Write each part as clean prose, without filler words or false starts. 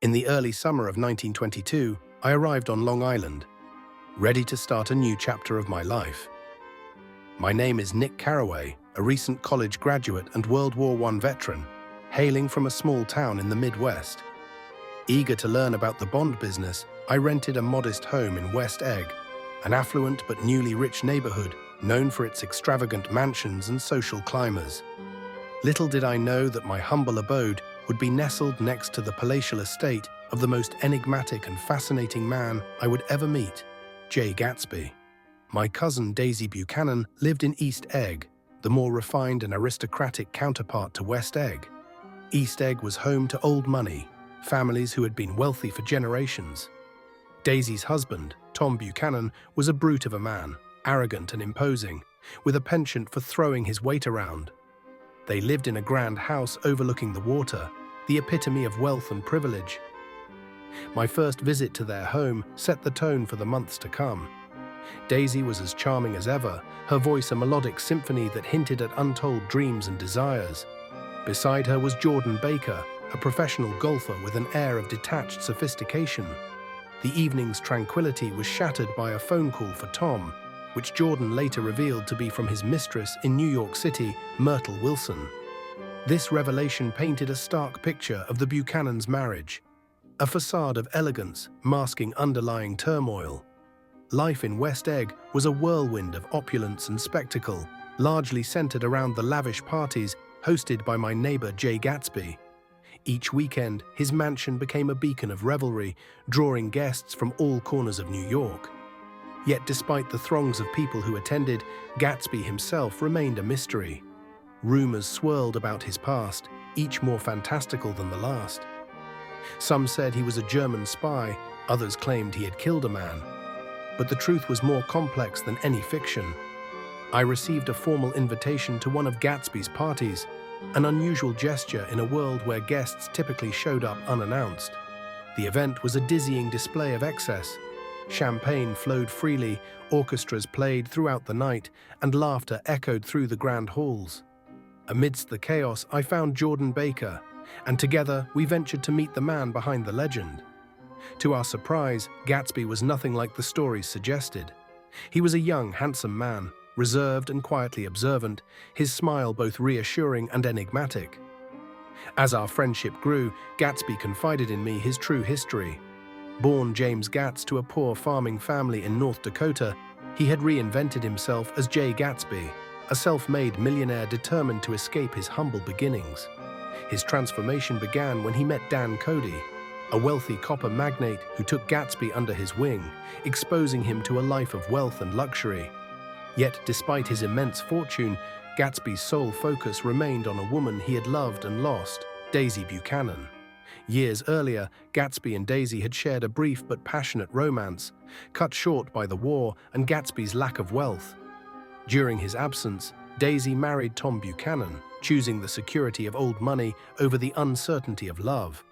In the early summer of 1922, I arrived on Long Island, ready to start a new chapter of my life. My name is Nick Carraway, a recent college graduate and World War I veteran, hailing from a small town in the Midwest. Eager to learn about the bond business, I rented a modest home in West Egg, an affluent but newly rich neighborhood known for its extravagant mansions and social climbers. Little did I know that my humble abode would be nestled next to the palatial estate of the most enigmatic and fascinating man I would ever meet, Jay Gatsby. My cousin Daisy Buchanan lived in East Egg, the more refined and aristocratic counterpart to West Egg. East Egg was home to old money, families who had been wealthy for generations. Daisy's husband, Tom Buchanan, was a brute of a man, arrogant and imposing, with a penchant for throwing his weight around. They lived in a grand house overlooking the water, the epitome of wealth and privilege. My first visit to their home set the tone for the months to come. Daisy was as charming as ever, her voice a melodic symphony that hinted at untold dreams and desires. Beside her was Jordan Baker, a professional golfer with an air of detached sophistication. The evening's tranquility was shattered by a phone call for Tom, which Jordan later revealed to be from his mistress in New York City, Myrtle Wilson. This revelation painted a stark picture of the Buchanans' marriage, a facade of elegance masking underlying turmoil. Life in West Egg was a whirlwind of opulence and spectacle, largely centered around the lavish parties hosted by my neighbor Jay Gatsby. Each weekend, his mansion became a beacon of revelry, drawing guests from all corners of New York. Yet despite the throngs of people who attended, Gatsby himself remained a mystery. Rumors swirled about his past, each more fantastical than the last. Some said he was a German spy, others claimed he had killed a man. But the truth was more complex than any fiction. I received a formal invitation to one of Gatsby's parties, an unusual gesture in a world where guests typically showed up unannounced. The event was a dizzying display of excess. Champagne flowed freely, orchestras played throughout the night, and laughter echoed through the grand halls. Amidst the chaos, I found Jordan Baker, and together we ventured to meet the man behind the legend. To our surprise, Gatsby was nothing like the stories suggested. He was a young, handsome man, reserved and quietly observant, his smile both reassuring and enigmatic. As our friendship grew, Gatsby confided in me his true history. Born James Gatz to a poor farming family in North Dakota, he had reinvented himself as Jay Gatsby, a self-made millionaire determined to escape his humble beginnings. His transformation began when he met Dan Cody, a wealthy copper magnate who took Gatsby under his wing, exposing him to a life of wealth and luxury. Yet, despite his immense fortune, Gatsby's sole focus remained on a woman he had loved and lost, Daisy Buchanan. Years earlier, Gatsby and Daisy had shared a brief but passionate romance, cut short by the war and Gatsby's lack of wealth. During his absence, Daisy married Tom Buchanan, choosing the security of old money over the uncertainty of love.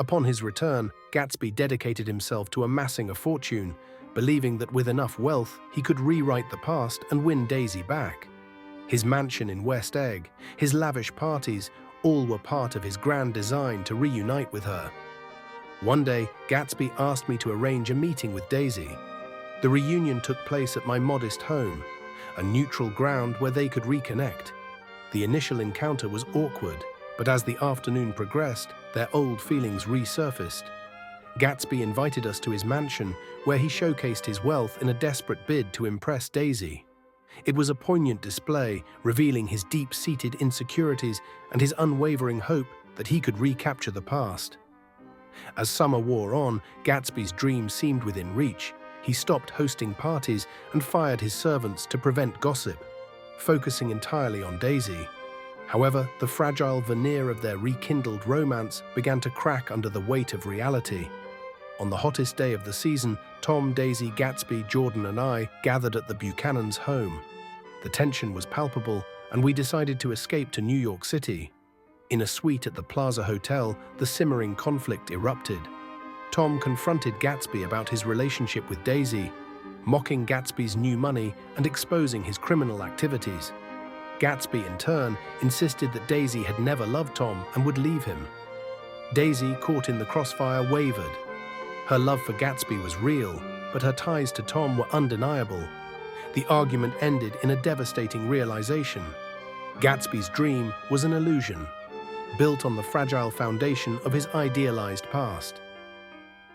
Upon his return, Gatsby dedicated himself to amassing a fortune, believing that with enough wealth he could rewrite the past and win Daisy back. His mansion in West Egg, his lavish parties, all were part of his grand design to reunite with her. One day, Gatsby asked me to arrange a meeting with Daisy. The reunion took place at my modest home, a neutral ground where they could reconnect. The initial encounter was awkward, but as the afternoon progressed, their old feelings resurfaced. Gatsby invited us to his mansion, where he showcased his wealth in a desperate bid to impress Daisy. It was a poignant display, revealing his deep-seated insecurities and his unwavering hope that he could recapture the past. As summer wore on, Gatsby's dream seemed within reach. He stopped hosting parties and fired his servants to prevent gossip, focusing entirely on Daisy. However, the fragile veneer of their rekindled romance began to crack under the weight of reality. On the hottest day of the season, Tom, Daisy, Gatsby, Jordan, and I gathered at the Buchanans' home. The tension was palpable, and we decided to escape to New York City. In a suite at the Plaza Hotel, the simmering conflict erupted. Tom confronted Gatsby about his relationship with Daisy, mocking Gatsby's new money and exposing his criminal activities. Gatsby, in turn, insisted that Daisy had never loved Tom and would leave him. Daisy, caught in the crossfire, wavered. Her love for Gatsby was real, but her ties to Tom were undeniable. The argument ended in a devastating realization. Gatsby's dream was an illusion, built on the fragile foundation of his idealized past.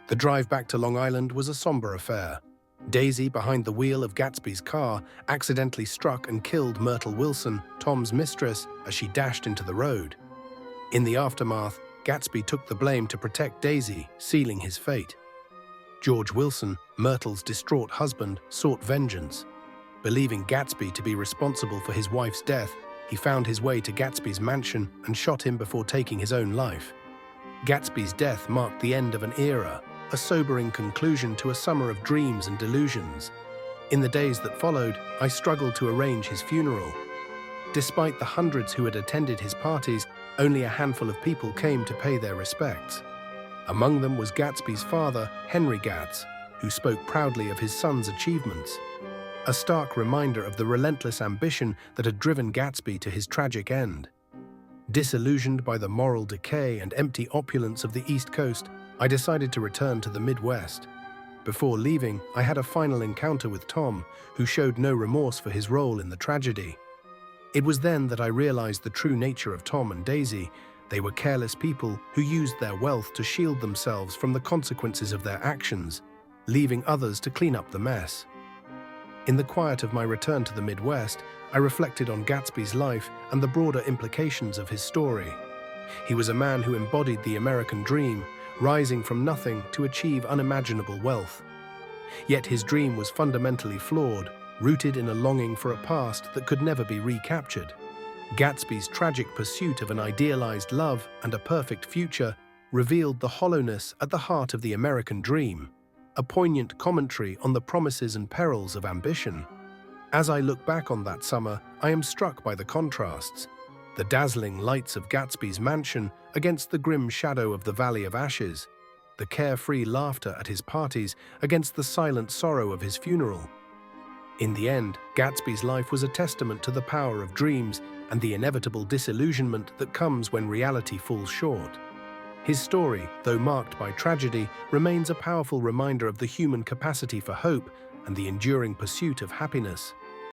The drive back to Long Island was a somber affair. Daisy, behind the wheel of Gatsby's car, accidentally struck and killed Myrtle Wilson, Tom's mistress, as she dashed into the road. In the aftermath, Gatsby took the blame to protect Daisy, sealing his fate. George Wilson, Myrtle's distraught husband, sought vengeance. Believing Gatsby to be responsible for his wife's death, he found his way to Gatsby's mansion and shot him before taking his own life. Gatsby's death marked the end of an era, a sobering conclusion to a summer of dreams and delusions. In the days that followed, I struggled to arrange his funeral. Despite the hundreds who had attended his parties, only a handful of people came to pay their respects. Among them was Gatsby's father, Henry Gatz, who spoke proudly of his son's achievements. A stark reminder of the relentless ambition that had driven Gatsby to his tragic end. Disillusioned by the moral decay and empty opulence of the East Coast, I decided to return to the Midwest. Before leaving, I had a final encounter with Tom, who showed no remorse for his role in the tragedy. It was then that I realized the true nature of Tom and Daisy. They were careless people who used their wealth to shield themselves from the consequences of their actions, leaving others to clean up the mess. In the quiet of my return to the Midwest, I reflected on Gatsby's life and the broader implications of his story. He was a man who embodied the American dream, rising from nothing to achieve unimaginable wealth. Yet his dream was fundamentally flawed, rooted in a longing for a past that could never be recaptured. Gatsby's tragic pursuit of an idealized love and a perfect future revealed the hollowness at the heart of the American dream, a poignant commentary on the promises and perils of ambition. As I look back on that summer, I am struck by the contrasts. The dazzling lights of Gatsby's mansion against the grim shadow of the Valley of Ashes, the carefree laughter at his parties against the silent sorrow of his funeral. In the end, Gatsby's life was a testament to the power of dreams and the inevitable disillusionment that comes when reality falls short. His story, though marked by tragedy, remains a powerful reminder of the human capacity for hope and the enduring pursuit of happiness.